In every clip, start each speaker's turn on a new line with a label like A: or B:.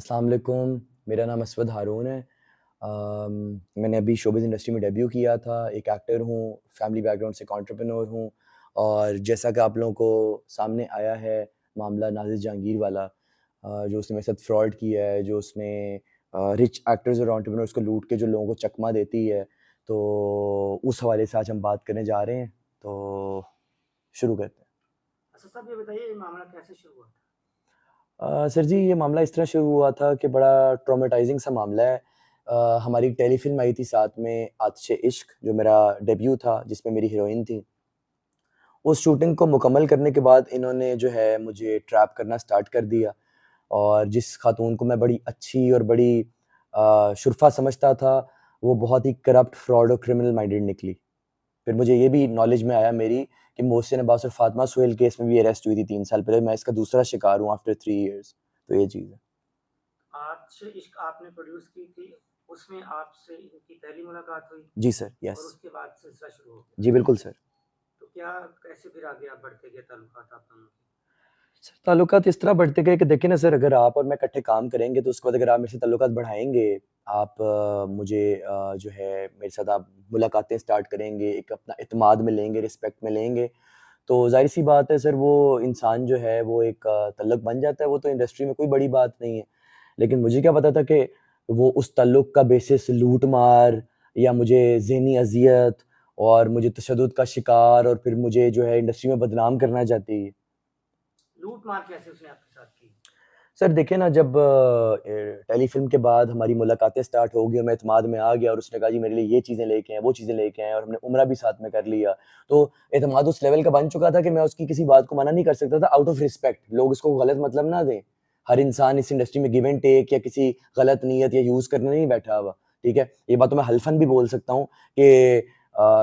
A: अस्सलाम वालेकुम, मेरा नाम असवद हारून है। मैंने अभी शोबिज़ इंडस्ट्री में डेब्यू किया था। एक एक्टर हूँ, फैमिली बैकग्राउंड से एक एंटरप्रेन्योर हूँ और जैसा कि आप लोगों को सामने आया है मामला नाज़िर जहांगीर वाला, जो उसने मेरे साथ फ्रॉड किया है, जो उसने रिच एक्टर्स और एंटरप्रेन्योर्स को लूट के जो लोगों को चकमा देती है, तो उस हवाले से आज हम बात करने जा रहे हैं। तो शुरू करते हैं।
B: अच्छा साहब ये बताइए ये मामला कैसे शुरू हुआ था?
A: सर जी, ये मामला इस तरह शुरू हुआ था कि बड़ा ट्रॉमेटाइज़िंग सा मामला है। हमारी एक टेलीफ़िल्म आई थी साथ में, आतिशे इश्क, जो मेरा डेब्यू था, जिसमें मेरी हीरोइन थी। उस शूटिंग को मुकम्मल करने के बाद इन्होंने जो है मुझे ट्रैप करना स्टार्ट कर दिया और जिस खातून को मैं बड़ी अच्छी और बड़ी शुर्फ़ा समझता था, वो बहुत ही करप्ट, फ्रॉड और क्रिमिनल माइंडेड निकली। फिर मुझे ये भी नॉलेज में आया मेरी कि मोहसिन अब्बास और फ़ातिमा सुहेल केस में भी अरेस्ट हुई थी 3 साल पहले। मैं इसका दूसरा शिकार हूँ आफ्टर 3 इयर्स। तो ये चीज़ है।
B: आतिशे इश्क आपने प्रोड्यूस की थी, उसमें आपसे इनकी पहली मुलाकात हुई
A: जी सर,
B: और
A: यस।
B: उसके बाद सिलसिला शुरू हो गया।
A: जी, बिल्कुल सर।
B: तो क्या कैसे फिर आगे आप बढ़ते गए ताल्लुकात आप दोनों के?
A: सर, ताल्लुकात इस तरह बढ़ते गए कि देखिए ना सर, अगर आप और मैं इकट्ठे काम करेंगे, तो उसके बाद अगर आप मेरे से ताल्लुकात बढ़ाएँगे, आप मुझे जो है मेरे साथ आप मुलाकातें स्टार्ट करेंगे, एक अपना एतमाद में लेंगे, रिस्पेक्ट में लेंगे, तो ज़ाहिर-सी बात है सर, वो इंसान जो है वो एक तल्लुक बन जाता है, वो तो इंडस्ट्री में कोई बड़ी बात नहीं है। लेकिन मुझे क्या पता था कि वो उस तल्लुक का बेसिस लूट-मार या मुझे ज़हनी अज़ियत और मुझे तशद्दुद का शिकार और फिर मुझे जो है इंडस्ट्री में बदनाम करना चाहती है।
B: लूट मार कैसे उसने आपके साथ की?
A: सर देखिए ना, जब टेलीफ़िल्म के बाद हमारी मुलाकातें स्टार्ट हो गई और मैं एतमाद में आ गया और उसने कहा जी मेरे लिए ये चीज़ें लेके आएँ, वो चीज़ें लेके आएँ और हमने उम्रा भी साथ में कर लिया। तो एतमाद उस लेवल का बन चुका था कि मैं उसकी किसी बात को मना नहीं कर सकता था आउट ऑफ रिस्पेक्ट। लोग इसको गलत मतलब ना दें। हर इंसान इस इंडस्ट्री में गिव एंड टेक या किसी गलत नीयत या यूज़ करने नहीं बैठा हुआ, ठीक है? ये बात तो मैं हल्फ़न भी बोल सकता हूँ कि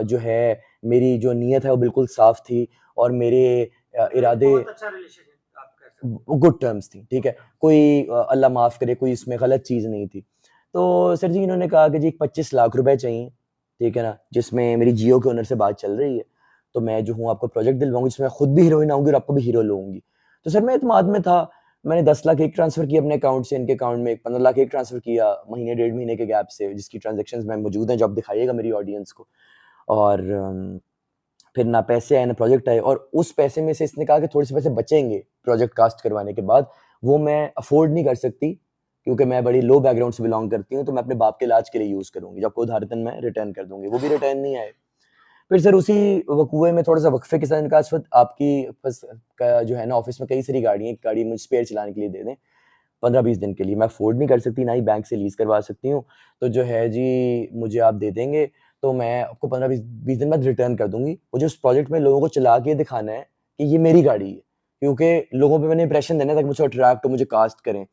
A: जो है मेरी जो नीयत है वो बिल्कुल साफ़ थी और मेरे
B: मतलब एक
A: इरादे
B: बहुत अच्छा रिलेशन है आप कह सकते हैं।
A: गुड टर्म्स थी, ठीक
B: गुड
A: है?
B: टर्म्स।
A: कोई अल्लाह माफ़ करे, कोई इसमें गलत चीज़ नहीं थी। तो सर जी इन्होंने कहा कि जी 25 लाख रुपए चाहिए, ठीक है ना? जिसमें मेरी जियो के ओनर से बात चल रही है। तो मैं जो हूँ आपको प्रोजेक्ट दिलवाऊँगी जिसमें खुद भी हीरोइन आऊँगी और आपको भी हीरो लूँगी। तो सर मैं एतमाद में था, मैंने 10 लाख एक ट्रांसफ़र किया अपने अकाउंट से इनके अकाउंट में, 15 लाख एक ट्रांसफ़र किया महीने डेढ़ महीने के गैप से, जिसकी ट्रांज़ैक्शंस में मौजूद हैं, जो आप दिखाइएगा मेरी ऑडियंस को। और फिर ना पैसे आए, ना प्रोजेक्ट आए और उस पैसे में से इसने कहा कि थोड़े से पैसे बचेंगे प्रोजेक्ट कास्ट करवाने के बाद, वो मैं अफ़ोर्ड नहीं कर सकती क्योंकि मैं बड़ी लो बैकग्राउंड से बिलॉन्ग करती हूँ, तो मैं अपने बाप के इलाज के लिए यूज़ करूँगी, जो आपको उधारतन मैं रिटर्न कर दूँगी। वो भी रिटर्न नहीं आए। फिर सर उसी वक़्वे में थोड़ा-सा वक़्फ़े के साथ इनका इस वक़्त आपकी बस का जो है ना ऑफ़िस में कई सारी गाड़ियाँ हैं, एक गाड़ी मुझे स्पेयर चलाने के लिए दे दें, 15-20 दिन के लिए। मैं अफ़ोर्ड नहीं कर सकती, ना ही बैंक से लीज़ करवा सकती हूँ। तो जो है जी, मुझे आप दे देंगे, तो मैं आपको 15-20 दिन बाद रिटर्न कर दूँगी। मुझे उस प्रोजेक्ट में लोगों को चला के दिखाना है कि ये मेरी गाड़ी है, क्योंकि लोगों पे मैंने इंप्रेशन देना है ताकि मुझसे अट्रैक्ट हो, मुझे कास्ट करें।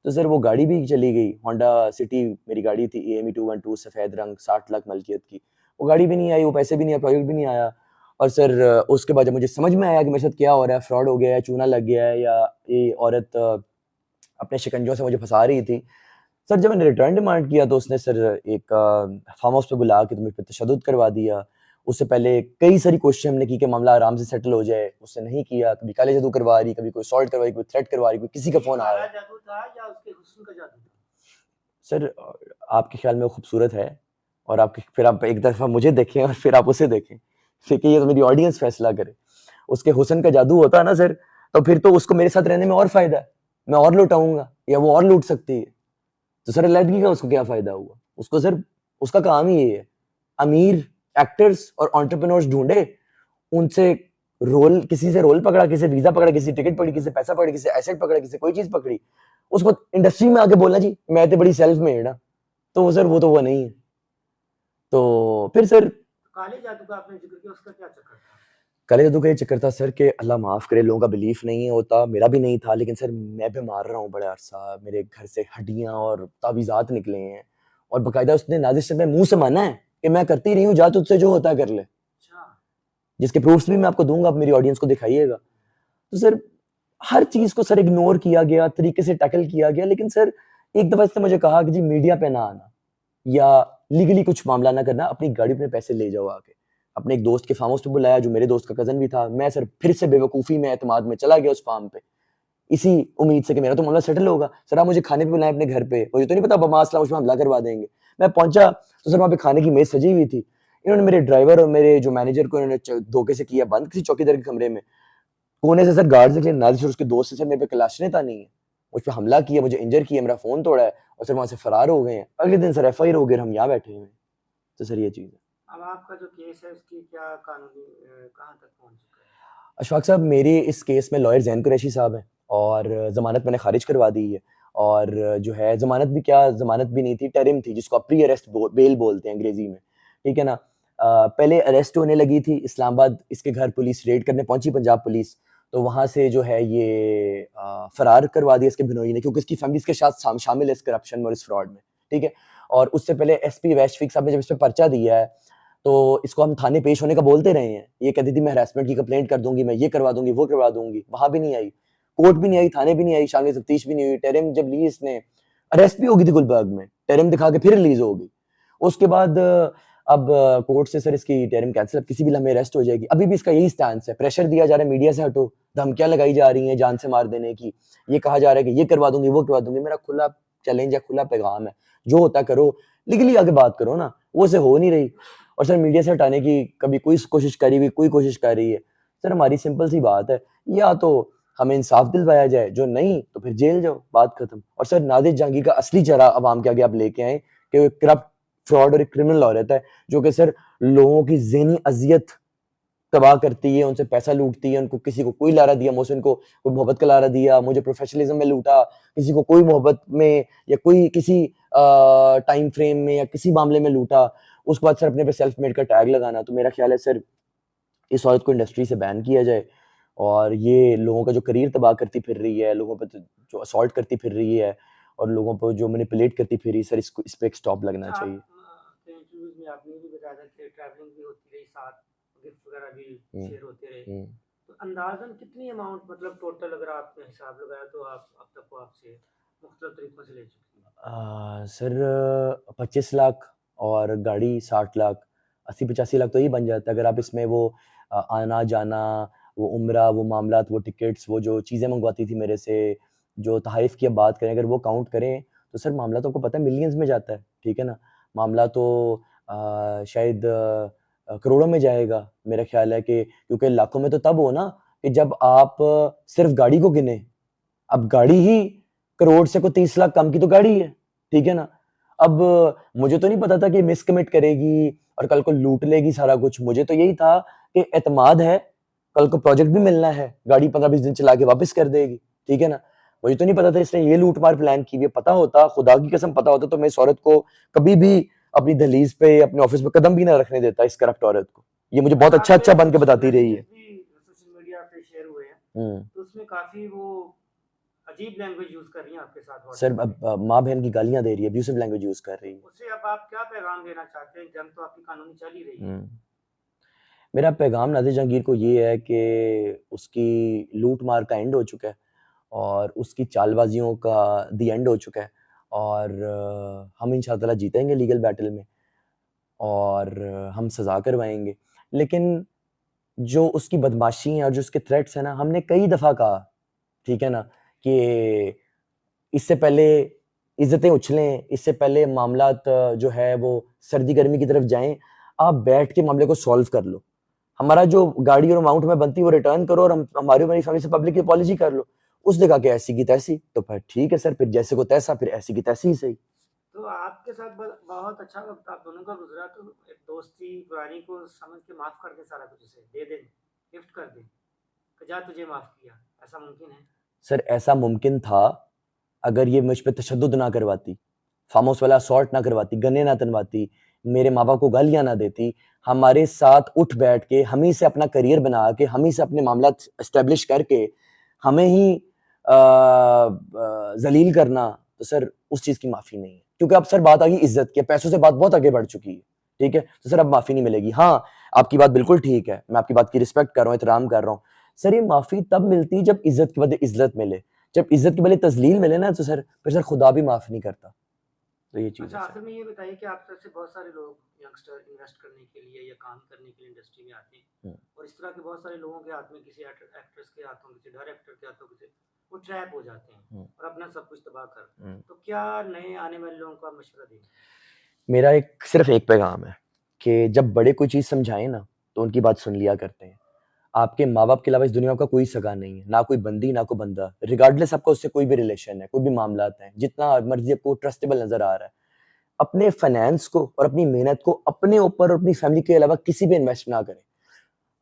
A: तो सर वो गाड़ी भी चली गई, होंडा सिटी मेरी गाड़ी थी, एएमई 212 सफ़ेद रंग, 60 लाख मल्कियत की। वो गाड़ी भी नहीं आई, वो पैसे भी नहीं आए, प्रोजेक्ट भी नहीं आया और सर उसके बाद जब मुझे समझ में आया कि मेरे साथ क्या हो रहा है, फ्रॉड हो गया है, चूना लग गया है या ये औरत अपने शिकंजों से मुझे फँसा रही थी। सर जब मैंने रिटर्न डिमांड किया तो उसने सर एक फार्म हाउस पे बुला के तो मुझ पे तशद्दुद करवा दिया। उससे पहले कई सारी कोशिशें हमने की कि मामला आराम से सेटल हो जाए, उसने नहीं किया। कभी काले जादू करवा रही, कभी कोई असॉल्ट करवा रही, कोई थ्रेट करवा रही, कोई किसी का
B: ये
A: फ़ोन आ रहा
B: काला
A: है।
B: जादू था या उसके हुस्न का जादू था?
A: सर आपके ख़्याल में वो खूबसूरत है और आपके फिर आप एक दफ़ा मुझे देखें और फिर आप उसे देखें। देखिए ये तो मेरी ऑडियंस फ़ैसला करे। उसके हुस्न का जादू होता है ना सर, तो फिर तो उसको मेरे साथ रहने में और फ़ायदा है। मैं और लुटाऊँगा या वो और लूट सकती है। तो सर अलहदगी का उसको क्या फ़ायदा हुआ? उसको सर उसका काम ही ये है। अमीर एक्टर्स और एंटरप्रेन्योर्स ढूँढे, उनसे रोल किसी से रोल पकड़ा, किसी से वीज़ा पकड़ा, किसी से टिकट पकड़ी, किसी से पैसा पकड़ा, किसी से एसेट पकड़ा, किसी से कोई चीज़ पकड़ी। उसको इंडस्ट्री में आके बोलना जी, मैं तो बड़ी सेल्फ मेड ना, तो वो सर वो तो वो नहीं है। तो फिर सर
B: तो काले जादू का आपने ज़िक्र किया उसका क्या चक्कर था?
A: काले जादू का ये चक्कर था सर कि अल्लाह माफ़ करे लोगों का बिलीफ नहीं होता, मेरा भी नहीं था लेकिन सर मैं बीमार रहा हूँ बड़ा अरसा, मेरे घर से हड्डियाँ और तावीज़ात निकले हैं और बाकायदा उसने नाज़िर से अपने मुँह से माना है कि मैं करती रही हूँ, जा तुझसे जो होता है कर ले।
B: अच्छा।
A: जिसके प्रूफ्स भी मैं आपको दूँगा, आप मेरी ऑडियंस को दिखाइएगा। तो सर हर चीज़ को सर इग्नोर किया गया, तरीके से टैकल किया गया लेकिन सर एक दफ़ा इसने मुझे कहा कि जी मीडिया पे ना आना या लीगली कुछ मामला ना करना, अपनी गाड़ी पे पैसे ले जाओ आके। अपने एक दोस्त के फार्म हाउस पे बुलाया जो मेरे दोस्त का कज़न भी था। मैं सर फिर से बेवकूफ़ी में, एतमाद में चला गया उस फार्म पे। इसी उम्मीद से कि मेरा तो मामला सेटल होगा। सर आप मुझे खाने पे बुलाएं अपने घर पे, मुझे तो नहीं पता बम असला मुझ पर हमला करवा देंगे। मैं पहुंचा तो सर वहाँ पे खाने की मेज सजी हुई थी। इन्होंने मेरे ड्राइवर और मेरे जो मैनेजर को इन्होंने धोखे से किया बंद किसी चौकीदार के कमरे में। कोने से सर गार्ड निकले, नाजिर उसके दोस्त से सर मेरे पे कलाशने था नहीं है, मुझ पर हमला किया, मुझे इंजर किया, मेरा फोन तोड़ा है और सर वहां से फरार हो गए हैं। अगले दिन सर FIR हो गए, हम यहाँ बैठे हुए हैं। तो सर ये चीज़ है।
B: अब आपका जो केस है उसकी क्या कानूनी कहाँ तक पहुँच चुका है?
A: अशफाक साहब मेरे इस केस में लॉयर जैन कुरैशी साहब हैं और ज़मानत मैंने खारिज करवा दी है। और जो है ज़मानत भी क्या, ज़मानत भी नहीं थी, टेरिम थी जिसको आप प्री अरेस्ट बेल बोलते हैं अंग्रेजी में, ठीक है ना। पहले अरेस्ट होने लगी थी इस्लामाबाद, इसके घर पुलिस रेड करने पहुंची, पंजाब पुलिस, तो वहां से जो है ये फरार करवा दिया इसके बिनोई ने, क्योंकि इसकी फैमिली इसके साथ शामिल है इस करप्शन में और इस फ्रॉड में, ठीक है। और उससे पहले SP वैश्विक साहब ने जब इस पर पर्चा दिया है तो इसको हम थाने पेश होने का बोलते रहे हैं। ये कहती थी मैं हरासमेंट की कंप्लेंट कर दूंगी, मैं ये करवा दूंगी, वो करवा दूंगी, वहां भी नहीं आई, कोर्ट भी नहीं आई, थाने भी नहीं आई, शामिल तफ्तीश भी नहीं हुई। टेरिम जब ली इसने, अरेस्ट भी होगी थी गुलबर्ग में, टेरिम दिखा के फिर रिलीज होगी। उसके बाद अब कोर्ट से सर इसकी टेरिम कैंसिल, अब किसी भी लम्हे अरेस्ट हो जाएगी। अभी भी इसका यही स्टैंड है, प्रेशर दिया जा रहा है मीडिया से, हटो, धमकियां लगाई जा रही हैं जान से मार देने की, ये कहा जा रहा है कि ये करवा दूंगी, वो करवा दूंगी। मेरा खुला चैलेंज है, खुला पैगाम है, जो होता करो, लीगली आगे बात करो ना, वो से हो नहीं रही। और सर मीडिया से हटाने की कभी कोई कोशिश करी हुई, कोई कोशिश कर रही है। सर हमारी सिंपल सी बात है, या तो हमें इंसाफ दिलवाया जाए, जो नहीं तो फिर जेल जाओ, बात खत्म। और सर नादिर जहांगीर का असली चेहरा अवाम के आगे आप लेके आए कि वो करप्ट, फ्रॉड और एक क्रिमिनल औरत है जो कि सर लोगों की ज़हनी अजियत तबाह करती है, उनसे पैसा लूटती है, उनको किसी को कोई लारा दिया, मोहसिन को कोई मोहब्बत का लारा दिया, मुझे प्रोफेशनलिज्म में लूटा, किसी को कोई मोहब्बत में या कोई किसी टाइम फ्रेम में या किसी मामले में लूटा, उसके बाद सर अपने पे सेल्फ मेड का टैग लगाना। तो मेरा ख्याल है सर इस औरत को इंडस्ट्री से बैन किया जाए, और ये लोगों का जो करियर तबाह करती फिर रही है, लोगों पर जो असॉल्ट करती फिर रही है और लोगों पर जो मैनिपुलेट करती फिर रही है, सर इसको इस पे एक स्टॉप लगना
B: अच्छा,
A: चाहिए।
B: आप इंटरव्यूज में आपने भी बताया था कि ट्रैवलिंग भी होती रही साथ, गिफ्ट वगैरह भी
A: हम्म,
B: शेयर होते रहे,
A: हम्म।
B: तो अंदाजन कितनी अमाउंट, मतलब टोटल अगर आपने हिसाब लगाया तो आप अब तक वो आपसे मुख्तलिफ तरीकों से ले चुकी हैं?
A: सर 25 लाख और गाड़ी 60 लाख, 80-85 लाख तो ये बन जाता है अगर आप इसमें वो आना जाना, वो उम्रा, वो मामलात, वो टिकट्स, वो जो चीज़ें मंगवाती थी मेरे से, जो तहाइफ की अब बात करें, अगर वो काउंट करें तो सर मामला तो आपको पता है मिलियंस में जाता है, ठीक है ना। मामला तो शायद करोड़ों में जाएगा, मेरा ख्याल है कि क्योंकि लाखों में तो तब हो ना कि जब आप सिर्फ गाड़ी को गिने। अब गाड़ी ही करोड़ से को 30 लाख कम की तो गाड़ी है, ठीक है ना। अब मुझे तो नहीं पता था कि मिसकमिट करेगी और कल को लूट लेगी सारा कुछ, मुझे तो यही था कि एतमाद है, कल को प्रोजेक्ट भी मिलना है, गाड़ी 15-20 दिन चला के वापस कर देगी, ठीक है ना। मुझे तो नहीं पता था इसने ये लूट मार प्लान की हुई है, पता होता, खुदा की कसम पता होता तो मैं इस औरत को कभी भी अपनी दहलीज पे, अपने ऑफिस में कदम भी ना रखने देता, इस करप्ट औरत को। ये मुझे बहुत अच्छा
B: आपके
A: अच्छा बन के
B: कुछ
A: बताती रही है।
B: मैसेजेस भी सोशल मीडिया पे शेयर हुए हैं,
A: हम्म।
B: तो उसमें काफ़ी वो अजीब लैंग्वेज यूज़ कर रही हैं आपके साथ
A: सर
B: व्हाट्सएप पे।
A: अब माँ बहन की गालियां दे रही है, अब्यूसिव लैंग्वेज यूज कर रही है।
B: उससे अब आप क्या पैगाम देना चाहते हैं? जंग तो आपकी कानूनी चल ही रही है।
A: हम्म। मेरा पैगाम नादिर जहांगीर को ये है कि उसकी लूट मार का एंड हो चुका है और उसकी चालबाजियों का दी एंड हो चुका है, और हम इंशाअल्लाह जीतेंगे लीगल बैटल में और हम सज़ा करवाएंगे। लेकिन जो उसकी बदमाशी है और जो उसके थ्रेट्स हैं ना, हमने कई दफ़ा कहा, ठीक है ना, कि इससे पहले इज़्ज़तें उछलें, इससे पहले मामलात जो है वो सर्दी गर्मी की तरफ जाएँ, आप बैठ के मामले को सॉल्व कर लो। हमारा जो गाड़ी और अमाउंट में बनती है वो रिटर्न करो और हमारी हमारी फैमिली से पब्लिक की अपॉलजी कर लो। उसने कहा कि ऐसी की तैसी, तो फिर ठीक है सर, फिर जैसे को तैसा, फिर ऐसी की तैसी ही सही।
B: तो आपके साथ बहुत अच्छा वक़्त आप दोनों का गुज़रा, तो एक दोस्ती पुरानी को समझ के माफ़ कर दें, सारा कुछ उसे दे दें, गिफ्ट कर दें, कि जा तुझे माफ़ किया, ऐसा मुमकिन है?
A: सर ऐसा मुमकिन था अगर ये मुझ पे तशद्दुद ना करवाती, फार्म हाउस वाला असॉल्ट ना करवाती, गन्ने ना तनवाती, मेरे माँ-बाप को गालियाँ ना देती, हमारे साथ उठ बैठ के हम ही से अपना करियर बना के, हम ही से अपने मामलात एस्टेब्लिश करके हमें ही ज़लील करना, तो सर उस चीज़ की माफ़ी नहीं है। क्योंकि अब सर बात आ गई इज़्ज़त की, पैसों से बात बहुत आगे बढ़ चुकी है, ठीक है? तो सर अब माफ़ी नहीं मिलेगी। हाँ, आपकी बात बिल्कुल ठीक है, मैं आपकी बात की रिस्पेक्ट कर रहा हूँ, एहतराम कर रहा हूँ। सर ये माफ़ी तब मिलती है जब इज़्ज़त के बदले इज़्ज़त मिले। जब इज़्ज़त के बदले तज़लील मिले ना, तो सर फिर सर खुदा भी माफ़ नहीं करता। तो ये चीज़
B: अच्छा,
A: है सर।
B: आखिर में ये बताइए कि आप जैसे बहुत सारे लोग, यंगस्टर इन्वेस्ट करने के लिए या काम करने के लिए इंडस्ट्री में आते हैं,
A: हुँ।
B: और इस तरह के बहुत सारे लोगों के हाथ में, किसी एक्ट्रेस के हाथों, किसी डायरेक्टर के हाथों, किसी वो ट्रैप हो जाते हैं
A: हम्म,
B: और अपना सब कुछ तबाह कर देते हैं।
A: हम्म।
B: तो क्या नए आने वाले लोगों का मशवरा दें?
A: मेरा एक सिर्फ एक पैगाम है कि जब बड़े कोई चीज़ समझाएं ना तो उनकी बात सुन लिया करते हैं। आपके माँ-बाप के अलावा इस दुनिया में आपका कोई सगा नहीं है, ना कोई बंदी, ना कोई बंदा। रिगार्डलेस आपका उससे कोई भी रिलेशन है, कोई भी मामलात हैं, जितना मर्ज़ी आपको ट्रस्टेबल नज़र आ रहा है, अपने फाइनेंस को और अपनी मेहनत को अपने ऊपर और अपनी फैमिली के अलावा किसी पे इन्वेस्ट ना करें।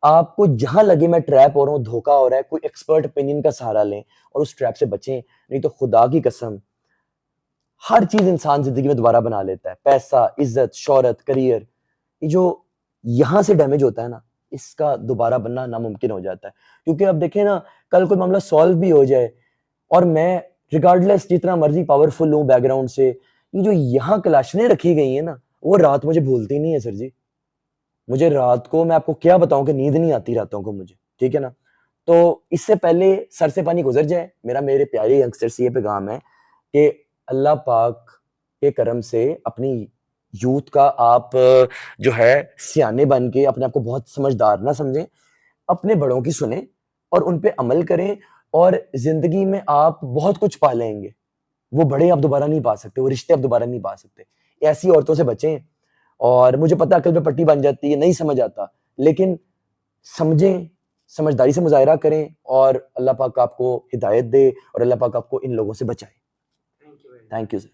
A: आपको जहाँ लगे मैं ट्रैप हो रहा हूँ, धोखा हो रहा है, कोई एक्सपर्ट ओपिनियन का सहारा लें और उस ट्रैप से बचें, नहीं तो खुदा की कसम हर चीज़ इंसान ज़िंदगी में दोबारा बना लेता है। पैसा, इज़्ज़त, शोहरत, करियर, ये जो यहाँ से डैमेज होता है ना, इसका दोबारा बनना नामुमकिन हो जाता है। क्योंकि अब देखें ना, कल कोई मामला सॉल्व भी हो जाए और मैं रिगार्डलेस जितना मर्ज़ी पावरफुल हूँ बैकग्राउंड से, ये जो यहाँ क्लैशनें रखी गई हैं ना, वो रात मुझे भूलती नहीं है सर जी। मुझे रात को मैं आपको क्या बताऊँ कि नींद नहीं आती रातों को मुझे, ठीक है ना? तो इससे पहले सर से पानी गुज़र जाए, मेरा मेरे प्यारे यंगस्टर से ये पैगाम है कि अल्लाह पाक के करम से अपनी यूथ का आप जो है सियाने बन के अपने आप को बहुत समझदार ना समझें, अपने बड़ों की सुनें और उन पे अमल करें और ज़िंदगी में आप बहुत कुछ पा लेंगे। वो बड़े आप दोबारा नहीं पा सकते, वो रिश्ते आप दोबारा नहीं पा सकते। ऐसी औरतों से बचें और मुझे पता है अकल पे पट्टी बन जाती है, नहीं समझ आता, लेकिन समझें, समझदारी से मुज़ाहिरा करें और अल्लाह पाक आपको हिदायत दे और अल्लाह पाक आपको इन लोगों से बचाए।
B: Thank you very much.
A: Thank you sir.